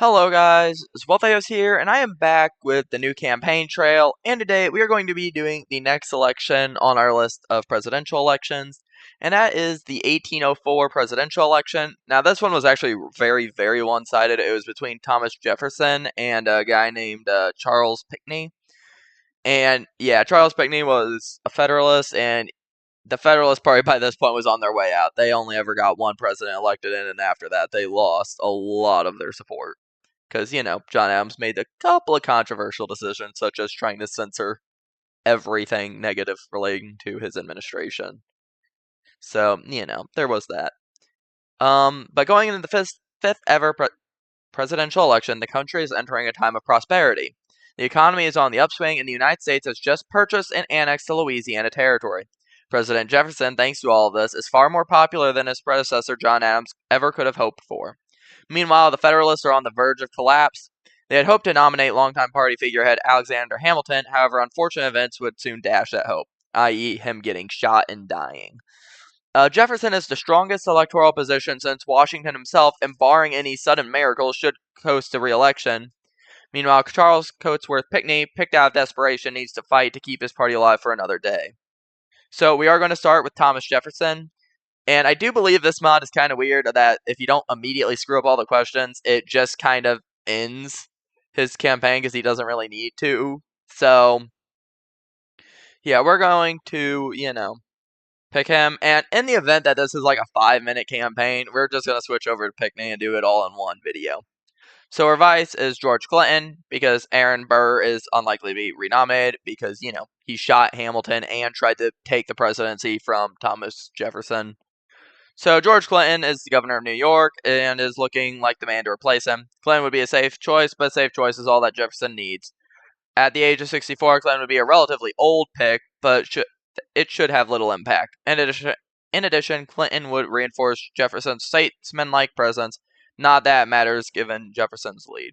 Hello guys, Zwolfeos here, and I am back with the new campaign trail, and today we are going to be doing the next election on our list of presidential elections, and that is the 1804 presidential election. Now this one was actually very one-sided. It was between Thomas Jefferson and a guy named Charles Pinckney. And yeah, Charles Pinckney was a Federalist, and the Federalist Party by this point was on their way out. They only ever got one president elected in, and after that they lost a lot of their support. Because, John Adams made a couple of controversial decisions, such as trying to censor everything negative relating to his administration. So, there was that. But going into the fifth ever presidential election, the country is entering a time of prosperity. The economy is on the upswing, and the United States has just purchased and annexed the Louisiana Territory. President Jefferson, thanks to all of this, is far more popular than his predecessor John Adams ever could have hoped for. Meanwhile, the Federalists are on the verge of collapse. They had hoped to nominate longtime party figurehead Alexander Hamilton, however, unfortunate events would soon dash that hope, i.e., him getting shot and dying. Jefferson is the strongest electoral position since Washington himself, and barring any sudden miracles, should coast to re-election. Meanwhile, Charles Cotesworth Pinckney, picked out of desperation, needs to fight to keep his party alive for another day. So we are going to start with Thomas Jefferson. And I do believe this mod is kind of weird that if you don't immediately screw up all the questions, it just kind of ends his campaign because he doesn't really need to. So, yeah, we're going to, pick him. And in the event that this is like a 5-minute campaign, we're just going to switch over to Pinckney and do it all in one video. So our vice is George Clinton, because Aaron Burr is unlikely to be renominated because, he shot Hamilton and tried to take the presidency from Thomas Jefferson. So George Clinton is the governor of New York and is looking like the man to replace him. Clinton would be a safe choice, but a safe choice is all that Jefferson needs. At the age of 64, Clinton would be a relatively old pick, but it should have little impact. In addition, Clinton would reinforce Jefferson's statesman-like presence. Not that it matters given Jefferson's lead.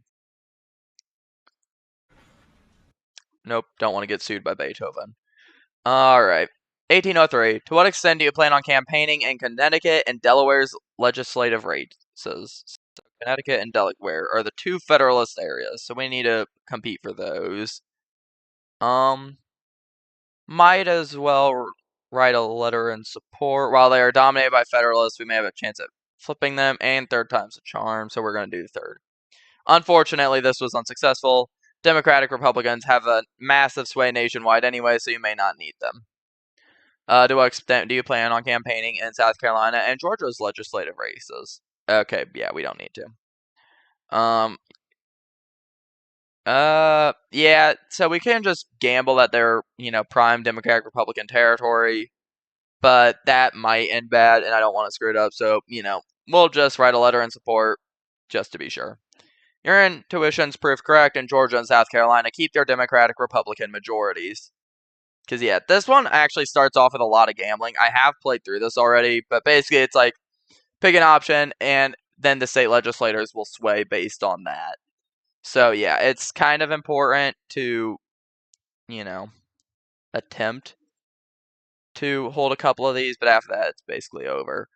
Nope, don't want to get sued by Beethoven. Alright. 1803. To what extent do you plan on campaigning in Connecticut and Delaware's legislative races? So Connecticut and Delaware are the two Federalist areas, so we need to compete for those. Might as well write a letter in support. While they are dominated by Federalists, we may have a chance at flipping them, and third time's a charm, so we're going to do third. Unfortunately, this was unsuccessful. Democratic Republicans have a massive sway nationwide anyway, so you may not need them. To what extent do you plan on campaigning in South Carolina and Georgia's legislative races? Okay, yeah, we don't need to. Yeah, so we can just gamble that they're, prime Democratic Republican territory, but that might end bad, and I don't want to screw it up, so, we'll just write a letter in support, just to be sure. Your intuitions prove correct, and Georgia and South Carolina keep their Democratic Republican majorities. Because, yeah, this one actually starts off with a lot of gambling. I have played through this already, but basically it's like, pick an option, and then the state legislators will sway based on that. So, yeah, it's kind of important to, attempt to hold a couple of these, but after that, it's basically over.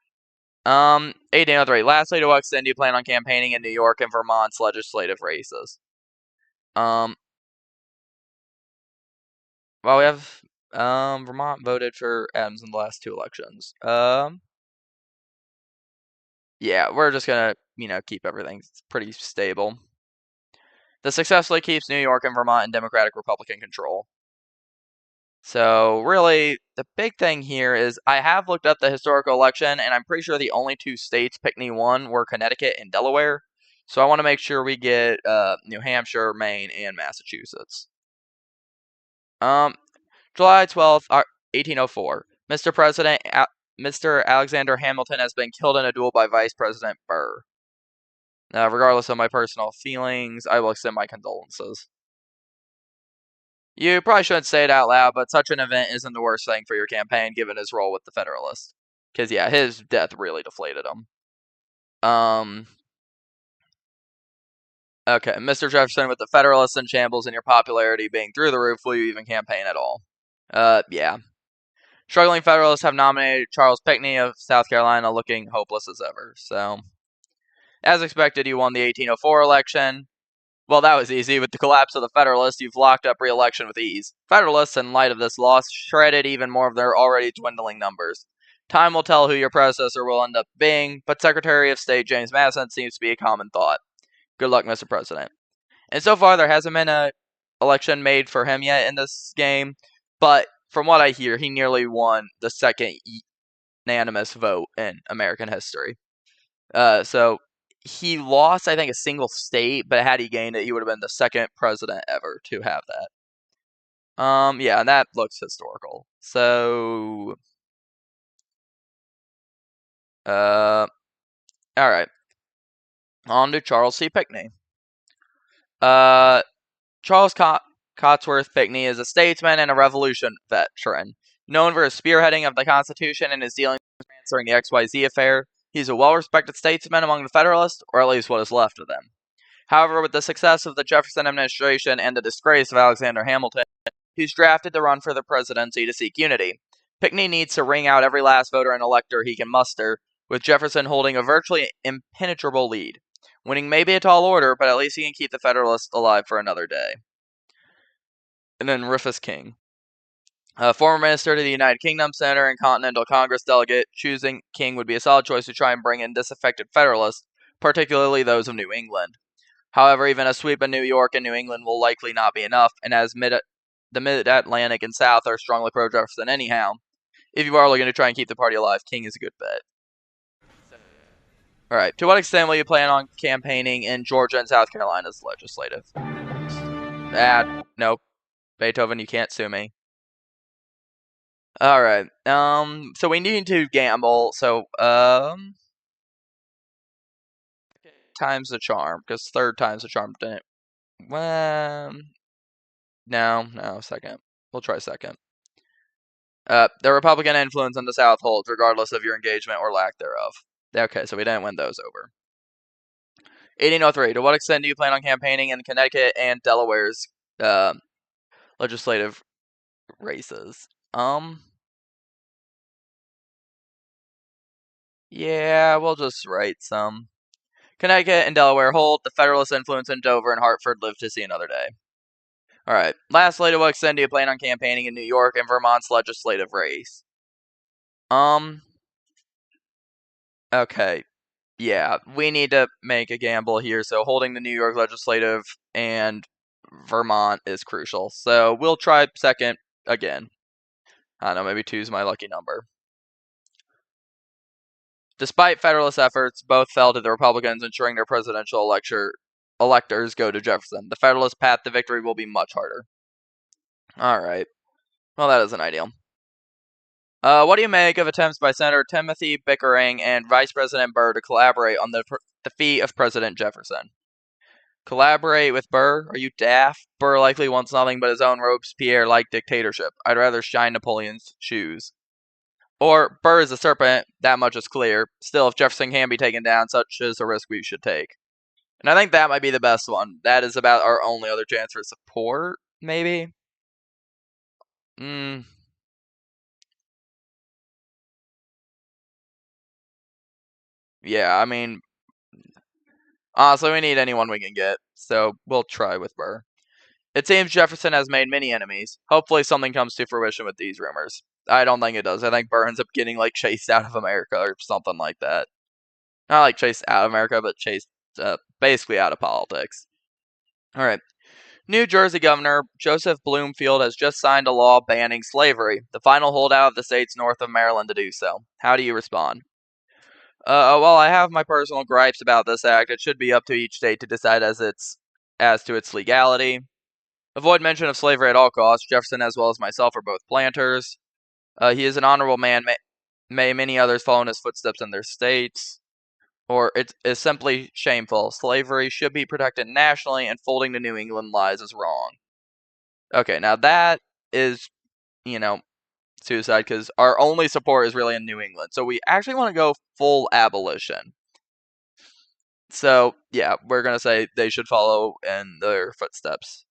1803. Lastly, to what extent do you plan on campaigning in New York and Vermont's legislative races? Well, we have Vermont voted for Adams in the last two elections. Yeah, we're just gonna, keep everything pretty stable. This successfully keeps New York and Vermont in Democratic Republican control. So really, the big thing here is I have looked up the historical election, and I'm pretty sure the only two states Pinckney won were Connecticut and Delaware. So I want to make sure we get New Hampshire, Maine, and Massachusetts. July 12th, 1804. Mr. President, Mr. Alexander Hamilton has been killed in a duel by Vice President Burr. Regardless of my personal feelings, I will extend my condolences. You probably shouldn't say it out loud, but such an event isn't the worst thing for your campaign, given his role with the Federalists. Because, yeah, his death really deflated him. Okay, Mr. Jefferson, with the Federalists in shambles and your popularity being through the roof, will you even campaign at all? Yeah. Struggling Federalists have nominated Charles Pinckney of South Carolina, looking hopeless as ever, so... As expected, you won the 1804 election. Well, that was easy. With the collapse of the Federalists, you've locked up re-election with ease. Federalists, in light of this loss, shredded even more of their already dwindling numbers. Time will tell who your predecessor will end up being, but Secretary of State James Madison seems to be a common thought. Good luck, Mr. President. And so far, there hasn't been an election made for him yet in this game, but from what I hear, he nearly won the second unanimous vote in American history. So he lost, I think, a single state, but had he gained it, he would have been the second president ever to have that. Yeah, and that looks historical. So, all right. On to Charles C. Pinckney. Charles Cotsworth Pinckney is a statesman and a Revolution veteran. Known for his spearheading of the Constitution and his dealings with answering the XYZ affair, he's a well-respected statesman among the Federalists, or at least what is left of them. However, with the success of the Jefferson administration and the disgrace of Alexander Hamilton, he's drafted to run for the presidency to seek unity. Pinckney needs to wring out every last voter and elector he can muster, with Jefferson holding a virtually impenetrable lead. Winning may be a tall order, but at least he can keep the Federalists alive for another day. And then Rufus King. Former minister to the United Kingdom, senator, and Continental Congress delegate, choosing King would be a solid choice to try and bring in disaffected Federalists, particularly those of New England. However, even a sweep of New York and New England will likely not be enough, and as the Mid-Atlantic and South are strongly pro-Jefferson anyhow, if you are looking to try and keep the party alive, King is a good bet. Alright, to what extent will you plan on campaigning in Georgia and South Carolina's legislative? Nope. Beethoven, you can't sue me. Alright, so we need to gamble, so, times the charm, because third time's the charm didn't, no, second. We'll try second. The Republican influence in the South holds, regardless of your engagement or lack thereof. Okay, so we didn't win those over. 1803. To what extent do you plan on campaigning in Connecticut and Delaware's legislative races? Yeah, we'll just write some. Connecticut and Delaware hold. The Federalist influence in Dover and Hartford live to see another day. Alright, lastly, to what extent do you plan on campaigning in New York and Vermont's legislative race? Okay. Yeah, we need to make a gamble here, so holding the New York legislative and Vermont is crucial. So we'll try second again. I don't know, maybe 2 is my lucky number. Despite Federalist efforts, both fell to the Republicans, ensuring their presidential electors go to Jefferson. The Federalist path to victory will be much harder. Alright. Well, that isn't ideal. What do you make of attempts by Senator Timothy Pickering and Vice President Burr to collaborate on the defeat of President Jefferson? Collaborate with Burr? Are you daft? Burr likely wants nothing but his own Robespierre-like dictatorship. I'd rather shine Napoleon's shoes. Or, Burr is a serpent, that much is clear. Still, if Jefferson can be taken down, such is a risk we should take. And I think that might be the best one. That is about our only other chance for support, maybe? Yeah, I mean, honestly, we need anyone we can get, so we'll try with Burr. It seems Jefferson has made many enemies. Hopefully something comes to fruition with these rumors. I don't think it does. I think Burr ends up getting, chased out of America or something like that. Not, chased out of America, but chased, basically out of politics. Alright. New Jersey Governor Joseph Bloomfield has just signed a law banning slavery, the final holdout of the states north of Maryland to do so. How do you respond? While I have my personal gripes about this act, it should be up to each state to decide as to its legality. Avoid mention of slavery at all costs. Jefferson, as well as myself, are both planters. He is an honorable man. May many others follow in his footsteps in their states. Or it is simply shameful. Slavery should be protected nationally, and folding to New England lies is wrong. Okay, now that is, suicide, because our only support is really in New England. So we actually want to go full abolition. So, yeah, we're going to say they should follow in their footsteps.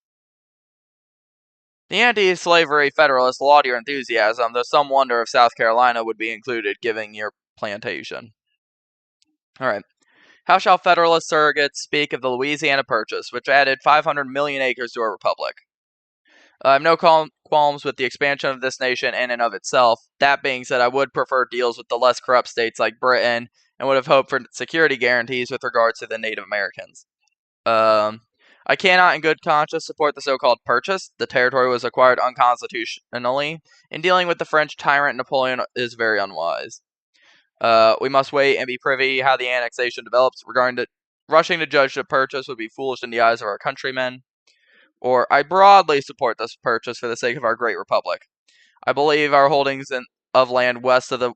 The anti-slavery Federalists laud your enthusiasm, though some wonder if South Carolina would be included, given your plantation. Alright. How shall Federalist surrogates speak of the Louisiana Purchase, which added 500 million acres to our republic? I have no qualms with the expansion of this nation in and of itself. That being said, I would prefer deals with the less corrupt states like Britain and would have hoped for security guarantees with regards to the Native Americans. I cannot in good conscience support the so-called purchase. The territory was acquired unconstitutionally, and dealing with the French tyrant Napoleon is very unwise. We must wait and be privy how the annexation develops. Rushing to judge the purchase would be foolish in the eyes of our countrymen. Or, I broadly support this purchase for the sake of our great republic. I believe our holdings of land west of the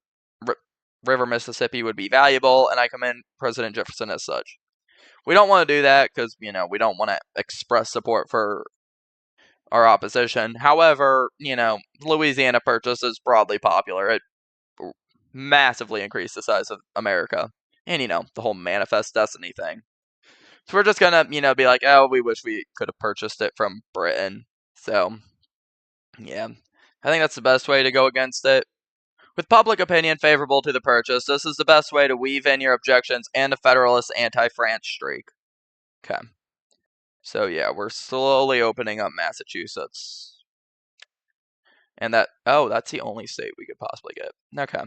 River Mississippi would be valuable, and I commend President Jefferson as such. We don't want to do that because, we don't want to express support for our opposition. However, Louisiana Purchase is broadly popular. It massively increased the size of America. And, the whole Manifest Destiny thing. So we're just going to, be like, oh, we wish we could have purchased it from Britain. So, yeah. I think that's the best way to go against it. With public opinion favorable to the purchase, this is the best way to weave in your objections and the Federalist anti-France streak. Okay. So yeah, we're slowly opening up Massachusetts. And that's the only state we could possibly get. Okay.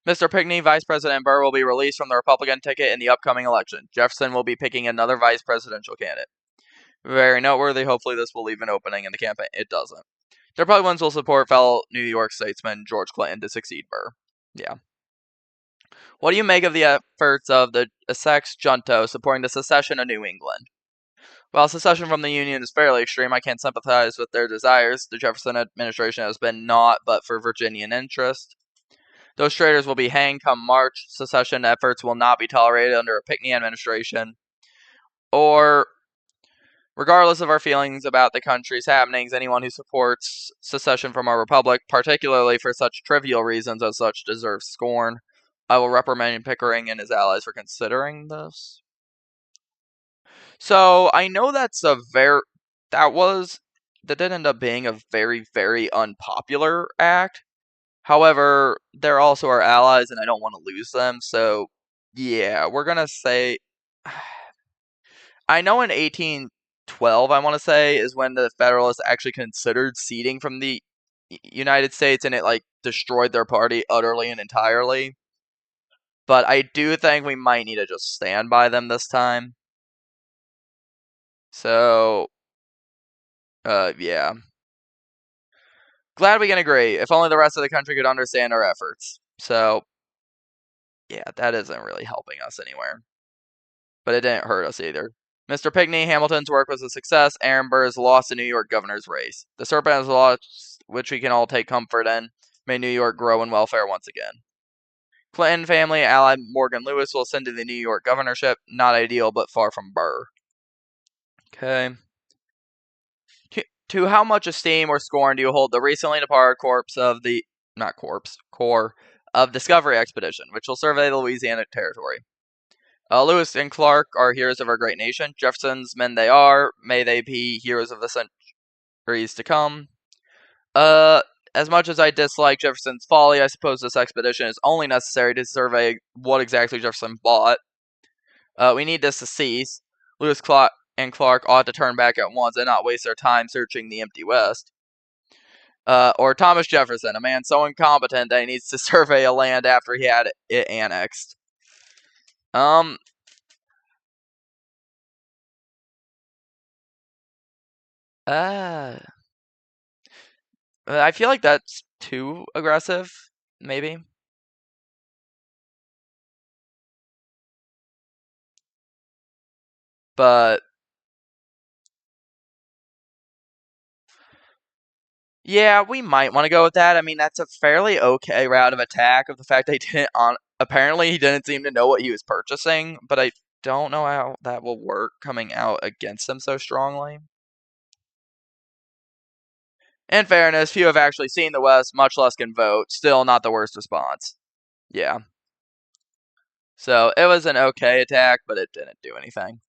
Mr. Pinckney, Vice President Burr will be released from the Republican ticket in the upcoming election. Jefferson will be picking another vice presidential candidate. Very noteworthy. Hopefully this will leave an opening in the campaign. It doesn't. The Republicans will support fellow New York statesman George Clinton to succeed Burr. Yeah. What do you make of the efforts of the Essex junto supporting the secession of New England? While secession from the Union is fairly extreme, I can't sympathize with their desires. The Jefferson administration has been naught but for Virginian interest. Those traitors will be hanged come March. Secession efforts will not be tolerated under a Pinckney administration. Or, regardless of our feelings about the country's happenings, anyone who supports secession from our republic, particularly for such trivial reasons as such, deserves scorn. I will reprimand Pickering and his allies for considering this. So I know that did end up being a very, very unpopular act. However, they're also our allies, and I don't want to lose them. So yeah, we're gonna say. I know in 1812, I want to say, is when the Federalists actually considered seceding from the United States, and it destroyed their party utterly and entirely. But I do think we might need to just stand by them this time. So, yeah. Glad we can agree. If only the rest of the country could understand our efforts. So, yeah, that isn't really helping us anywhere. But it didn't hurt us either. Mr. Pinckney, Hamilton's work was a success. Aaron Burr has lost the New York governor's race. The serpent has lost, which we can all take comfort in. May New York grow in welfare once again. Clinton family ally Morgan Lewis will ascend to the New York governorship. Not ideal, but far from Burr. Okay. To how much esteem or scorn do you hold the recently departed corps of Discovery Expedition, which will survey the Louisiana Territory? Lewis and Clark are heroes of our great nation. Jefferson's men they are. May they be heroes of the centuries to come. As much as I dislike Jefferson's folly, I suppose this expedition is only necessary to survey what exactly Jefferson bought. We need this to cease. Lewis and Clark ought to turn back at once and not waste their time searching the empty West. Or Thomas Jefferson, a man so incompetent that he needs to survey a land after he had it annexed. I feel like that's too aggressive, maybe. But yeah, we might want to go with that. I mean, that's a fairly okay route of attack of the fact they didn't apparently he didn't seem to know what he was purchasing, but I don't know how that will work coming out against him so strongly. In fairness, few have actually seen the West, much less can vote. Still not the worst response. Yeah. So it was an okay attack, but it didn't do anything.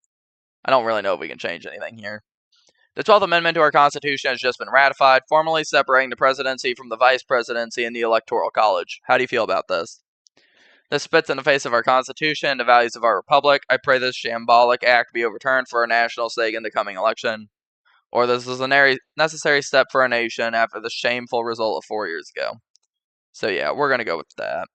I don't really know if we can change anything here. The 12th Amendment to our Constitution has just been ratified, formally separating the presidency from the vice presidency in the Electoral College. How do you feel about this? This spits in the face of our Constitution and the values of our republic. I pray this shambolic act be overturned for our national sake in the coming election. Or this is a necessary step for our nation after the shameful result of 4 years ago. So yeah, we're gonna go with that.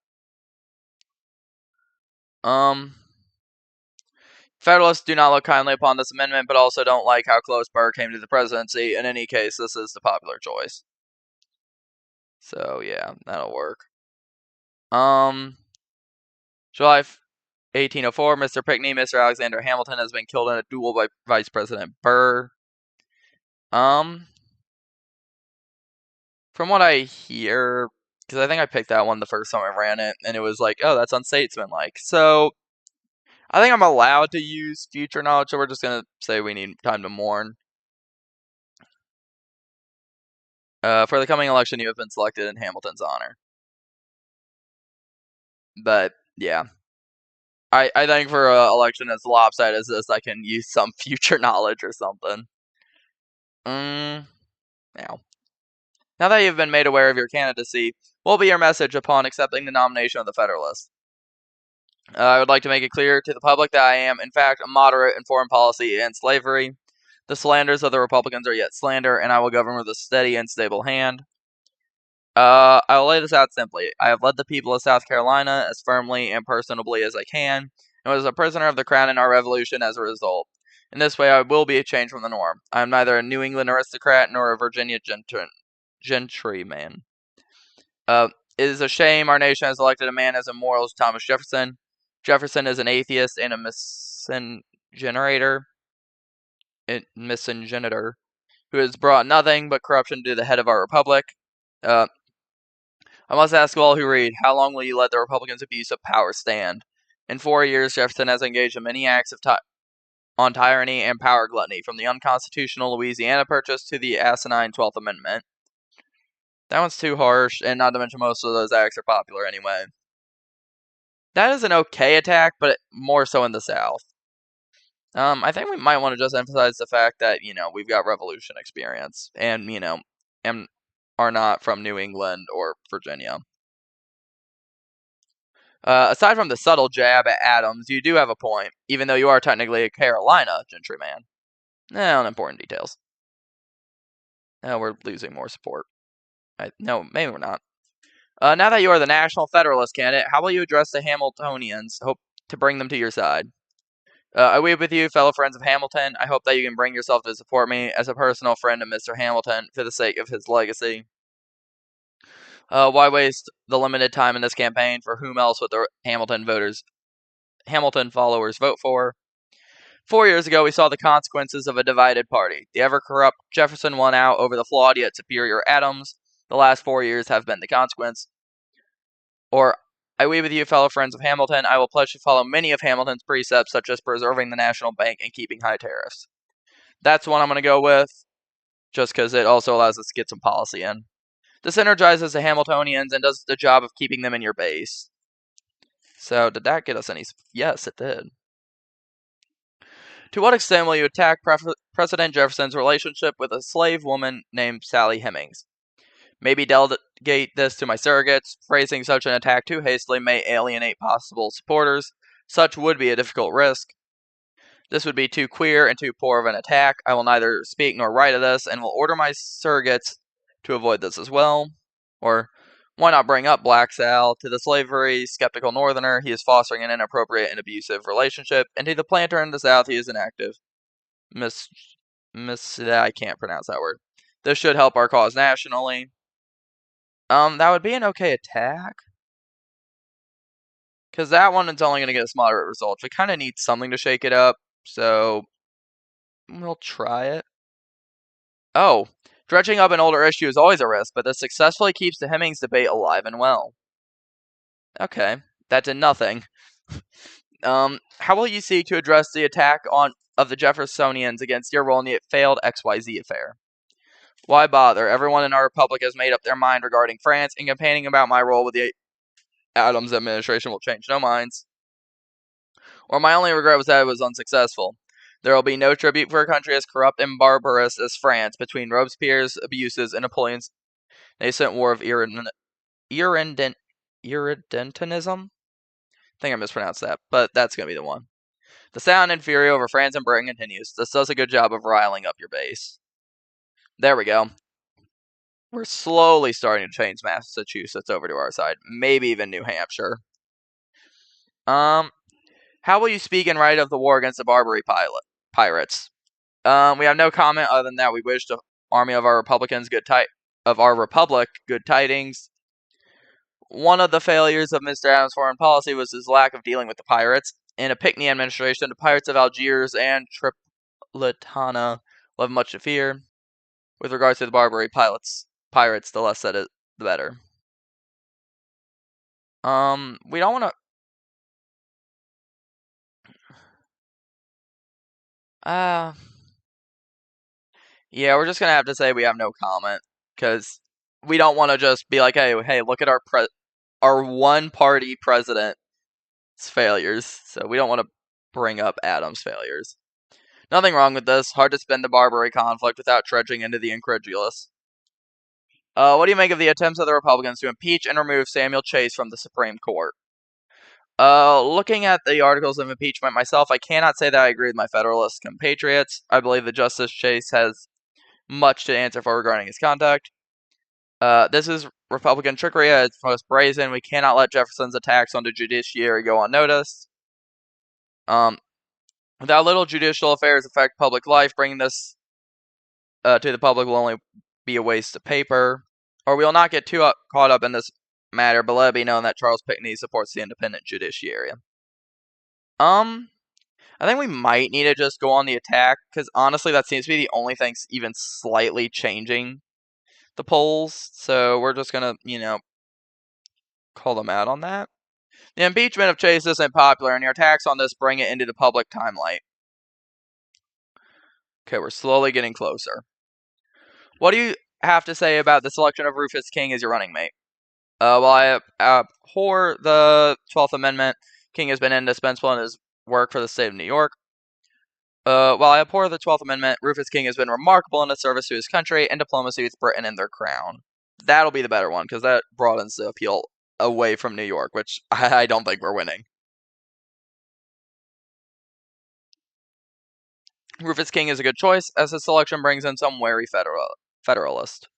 Federalists do not look kindly upon this amendment, but also don't like how close Burr came to the presidency. In any case, this is the popular choice. So yeah, that'll work. July 1804, Mr. Pinckney, Mr. Alexander Hamilton has been killed in a duel by Vice President Burr. From what I hear, because I think I picked that one the first time I ran it, and it was like, oh, that's unstatesmanlike. So I think I'm allowed to use future knowledge, so we're just gonna say we need time to mourn. For the coming election, you have been selected in Hamilton's honor. But yeah, I think for an election as lopsided as this, I can use some future knowledge or something. Now that you've been made aware of your candidacy, what will be your message upon accepting the nomination of the Federalists? I would like to make it clear to the public that I am, in fact, a moderate in foreign policy and slavery. The slanders of the Republicans are yet slander, and I will govern with a steady and stable hand. I will lay this out simply. I have led the people of South Carolina as firmly and personably as I can, and was a prisoner of the crown in our revolution as a result. In this way, I will be a change from the norm. I am neither a New England aristocrat nor a Virginia gentryman. It is a shame our nation has elected a man as immoral as Thomas Jefferson. Jefferson is an atheist and a miscegenator, who has brought nothing but corruption to the head of our republic. I must ask all who read, how long will you let the Republicans' abuse of power stand? In 4 years, Jefferson has engaged in many acts of on tyranny and power gluttony, from the unconstitutional Louisiana Purchase to the asinine 12th Amendment. That one's too harsh, and not to mention most of those acts are popular anyway. That is an okay attack, but more so in the South. I think we might want to just emphasize the fact that, we've got Revolution experience, and, and are not from New England or Virginia. Aside from the subtle jab at Adams, you do have a point, even though you are technically a Carolina gentryman. Unimportant details. Now we're losing more support. No, maybe we're not. Now that you are the National Federalist candidate, how will you address the Hamiltonians? Hope to bring them to your side. I weep with you, fellow friends of Hamilton. I hope that you can bring yourself to support me as a personal friend of Mr. Hamilton for the sake of his legacy. Why waste the limited time in this campaign? For whom else would the Hamilton followers vote for? 4 years ago, we saw the consequences of a divided party. The ever-corrupt Jefferson won out over the flawed yet superior Adams. The last 4 years have been the consequence. Or, I weep with you, fellow friends of Hamilton. I will pledge to follow many of Hamilton's precepts, such as preserving the national bank and keeping high tariffs. That's one I'm going to go with, just because it also allows us to get some policy in. This energizes the Hamiltonians and does the job of keeping them in your base. So, did that get us any? Yes, it did. To what extent will you attack President Jefferson's relationship with a slave woman named Sally Hemings? Maybe delegate this to my surrogates. Phrasing such an attack too hastily may alienate possible supporters. Such would be a difficult risk. This would be too queer and too poor of an attack. I will neither speak nor write of this, and will order my surrogates to avoid this as well. Or, why not bring up Black Sal? To the slavery skeptical northerner, he is fostering an inappropriate and abusive relationship, and to the planter in the South, he is inactive. I can't pronounce that word. This should help our cause nationally. That would be an okay attack. Because that one is only going to get us moderate results. We kind of need something to shake it up, so we'll try it. Oh, dredging up an older issue is always a risk, but this successfully keeps the Hemings debate alive and well. Okay, that did nothing. How will you seek to address the attack of the Jeffersonians against your role in the failed XYZ affair? Why bother? Everyone in our republic has made up their mind regarding France, and complaining about my role with the Adams administration will change no minds. Or my only regret was that it was unsuccessful. There will be no tribute for a country as corrupt and barbarous as France between Robespierre's abuses and Napoleon's nascent war of irredentism. think I mispronounced that, but that's going to be the one. The sound and fury over France and Britain continues. This does a good job of riling up your base. There we go. We're slowly starting to change Massachusetts over to our side. Maybe even New Hampshire. How will you speak and write of the war against the Barbary pirates? We have no comment other than that we wish the army of our republic good tidings. One of the failures of Mr. Adams' foreign policy was his lack of dealing with the pirates. In a Pinckney administration, the pirates of Algiers and Tripolitania will have much to fear. With regards to the Barbary pirates, the less said it, the better. We don't want to. Yeah, we're just gonna have to say we have no comment because we don't want to just be like, hey, look at our one-party president's failures. So we don't want to bring up Adams' failures. Nothing wrong with this. Hard to spin the Barbary conflict without trudging into the incredulous. What do you make of the attempts of the Republicans to impeach and remove Samuel Chase from the Supreme Court? Looking at the articles of impeachment myself, I cannot say that I agree with my Federalist compatriots. I believe that Justice Chase has much to answer for regarding his conduct. This is Republican trickery at its most brazen. We cannot let Jefferson's attacks on the judiciary go unnoticed. Without little judicial affairs affect public life, bringing this to the public will only be a waste of paper. Or we will not get too caught up in this matter, but let it be known that Charles Pinckney supports the independent judiciary. I think we might need to just go on the attack, because honestly that seems to be the only thing even slightly changing the polls. So we're just going to, call them out on that. The impeachment of Chase isn't popular, and your attacks on this bring it into the public limelight. Okay, we're slowly getting closer. What do you have to say about the selection of Rufus King as your running mate? While I abhor the 12th Amendment, King has been indispensable in his work for the state of New York. While I abhor the 12th Amendment, Rufus King has been remarkable in his service to his country and diplomacy with Britain and their crown. That'll be the better one, because that broadens the appeal away from New York, which I don't think we're winning. Rufus King is a good choice, as his selection brings in some wary Federalist.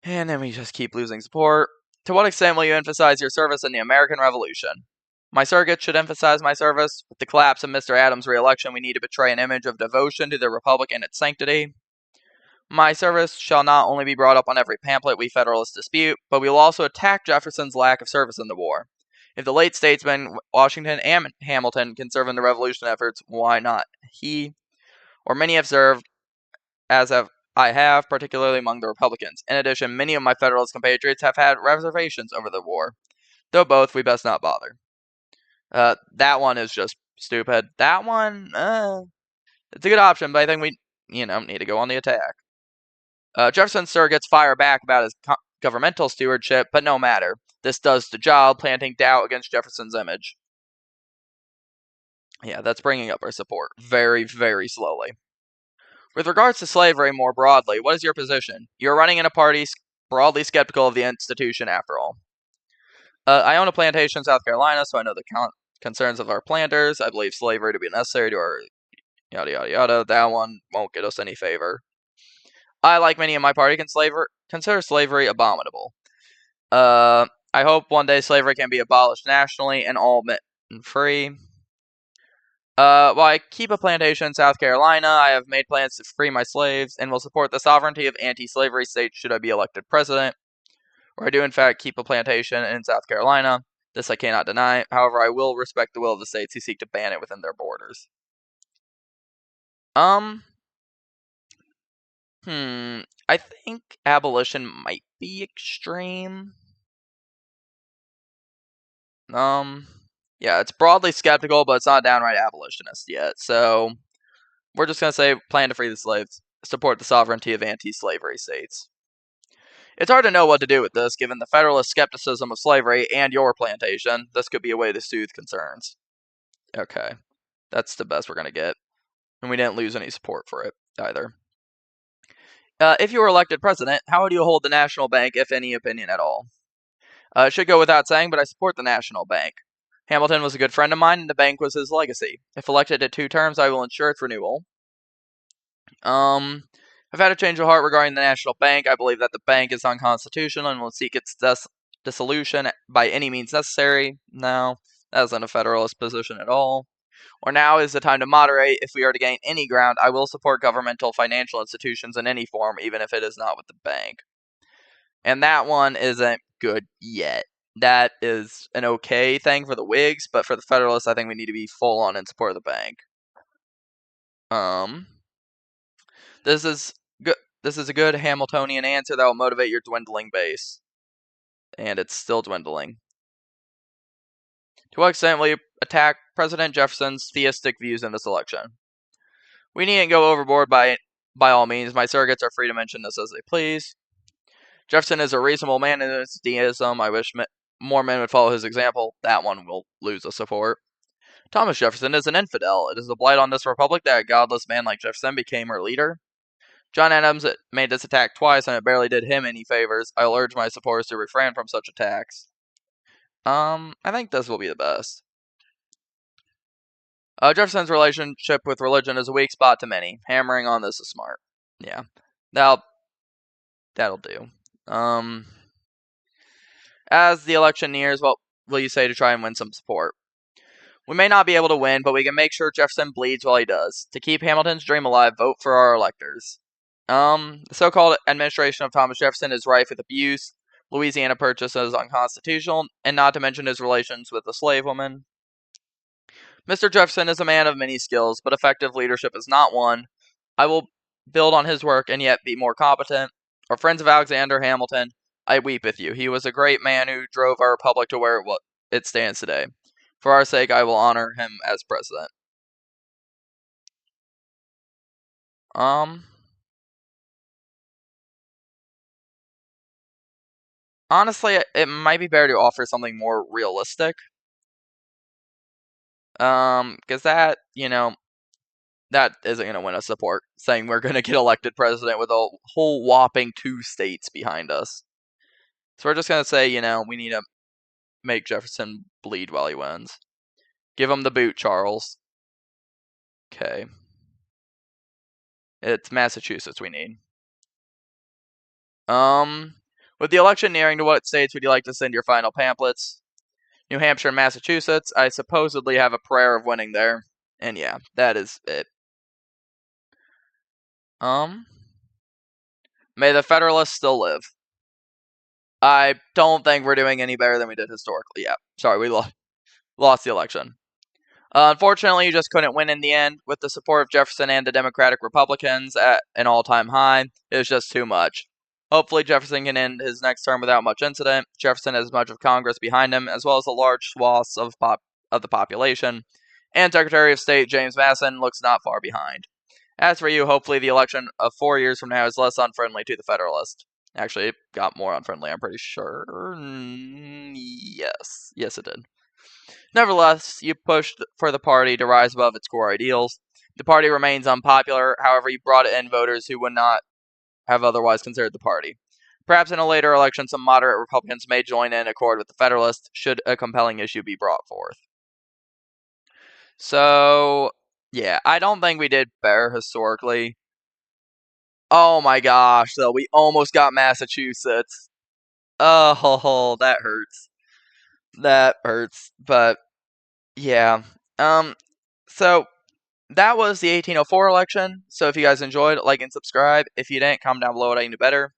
And then we just keep losing support. To what extent will you emphasize your service in the American Revolution? My surrogate should emphasize my service. With the collapse of Mr. Adams' re-election, we need to betray an image of devotion to the Republic and its sanctity. My service shall not only be brought up on every pamphlet we Federalists dispute, but we will also attack Jefferson's lack of service in the war. If the late statesmen Washington and Hamilton can serve in the Revolution efforts, why not he? Or many have served, as I have, particularly among the Republicans. In addition, many of my Federalist compatriots have had reservations over the war. Though both, we best not bother. That one is just stupid. That one, it's a good option, but I think we, need to go on the attack. Jefferson's surrogates fire back about his governmental stewardship, but no matter. This does the job, planting doubt against Jefferson's image. Yeah, that's bringing up our support very, very slowly. With regards to slavery more broadly, what is your position? You're running in a party broadly skeptical of the institution after all. I own a plantation in South Carolina, so I know the concerns of our planters. I believe slavery to be necessary to our yada yada yada. That one won't get us any favor. I, like many in my party, consider slavery abominable. I hope one day slavery can be abolished nationally and all men free. While I keep a plantation in South Carolina, I have made plans to free my slaves and will support the sovereignty of anti-slavery states should I be elected president. Or I do in fact keep a plantation in South Carolina. This I cannot deny. However, I will respect the will of the states who seek to ban it within their borders. I think abolition might be extreme. Yeah, it's broadly skeptical, but it's not downright abolitionist yet. So we're just gonna say plan to free the slaves, support the sovereignty of anti-slavery states. It's hard to know what to do with this, given the Federalist skepticism of slavery and your plantation. This could be a way to soothe concerns. Okay, that's the best we're gonna get, and we didn't lose any support for it either. If you were elected president, how would you hold the national bank, if any opinion at all? It should go without saying, but I support the National Bank. Hamilton was a good friend of mine, and the bank was his legacy. If elected to 2 terms, I will ensure its renewal. I've had a change of heart regarding the National Bank. I believe that the bank is unconstitutional and will seek its dissolution by any means necessary. No, that isn't a federalist position at all. Or now is the time to moderate. If we are to gain any ground, I will support governmental financial institutions in any form, even if it is not with the bank. And that one isn't good yet. That is an okay thing for the Whigs, but for the Federalists, I think we need to be full on in support of the bank. This is good. This is a good Hamiltonian answer that will motivate your dwindling base. And it's still dwindling. To what extent will you attack President Jefferson's theistic views in this election? We needn't go overboard by all means. My surrogates are free to mention this as they please. Jefferson is a reasonable man in his deism. I wish more men would follow his example. That one will lose the support. Thomas Jefferson is an infidel. It is a blight on this republic that a godless man like Jefferson became her leader. John Adams made this attack twice, and it barely did him any favors. I will urge my supporters to refrain from such attacks. I think this will be the best. Jefferson's relationship with religion is a weak spot to many. Hammering on this is smart. Yeah, that'll do. As the election nears, what will you say to try and win some support? We may not be able to win, but we can make sure Jefferson bleeds while he does. To keep Hamilton's dream alive, vote for our electors. The so-called administration of Thomas Jefferson is rife with abuse. Louisiana Purchase is unconstitutional, and not to mention his relations with the slave woman. Mr. Jefferson is a man of many skills, but effective leadership is not one. I will build on his work and yet be more competent. Our friends of Alexander Hamilton, I weep with you. He was a great man who drove our republic to where it stands today. For our sake, I will honor him as president. Honestly, it might be better to offer something more realistic. Because that, that isn't going to win us support, saying we're going to get elected president with a whole whopping 2 states behind us. So we're just going to say, we need to make Jefferson bleed while he wins. Give him the boot, Charles. Okay. It's Massachusetts we need. With the election nearing, to what states would you like to send your final pamphlets? New Hampshire and Massachusetts. I supposedly have a prayer of winning there. And yeah, that is it. May the Federalists still live. I don't think we're doing any better than we did historically. Yeah, sorry, we lost the election. Unfortunately, you just couldn't win in the end. With the support of Jefferson and the Democratic Republicans at an all-time high, it was just too much. Hopefully, Jefferson can end his next term without much incident. Jefferson has much of Congress behind him, as well as a large swaths of the population. And Secretary of State James Madison looks not far behind. As for you, hopefully the election of 4 years from now is less unfriendly to the Federalists. Actually, it got more unfriendly, I'm pretty sure. Yes, it did. Nevertheless, you pushed for the party to rise above its core ideals. The party remains unpopular, however, you brought in voters who would not have otherwise considered the party. Perhaps in a later election, some moderate Republicans may join in accord with the Federalists should a compelling issue be brought forth. So, yeah, I don't think we did better historically. Oh my gosh, though, we almost got Massachusetts. Oh, that hurts. That hurts, but yeah. So that was the 1804 election. So if you guys enjoyed, like and subscribe. If you didn't, comment down below what I can do better.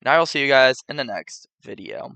And I will see you guys in the next video.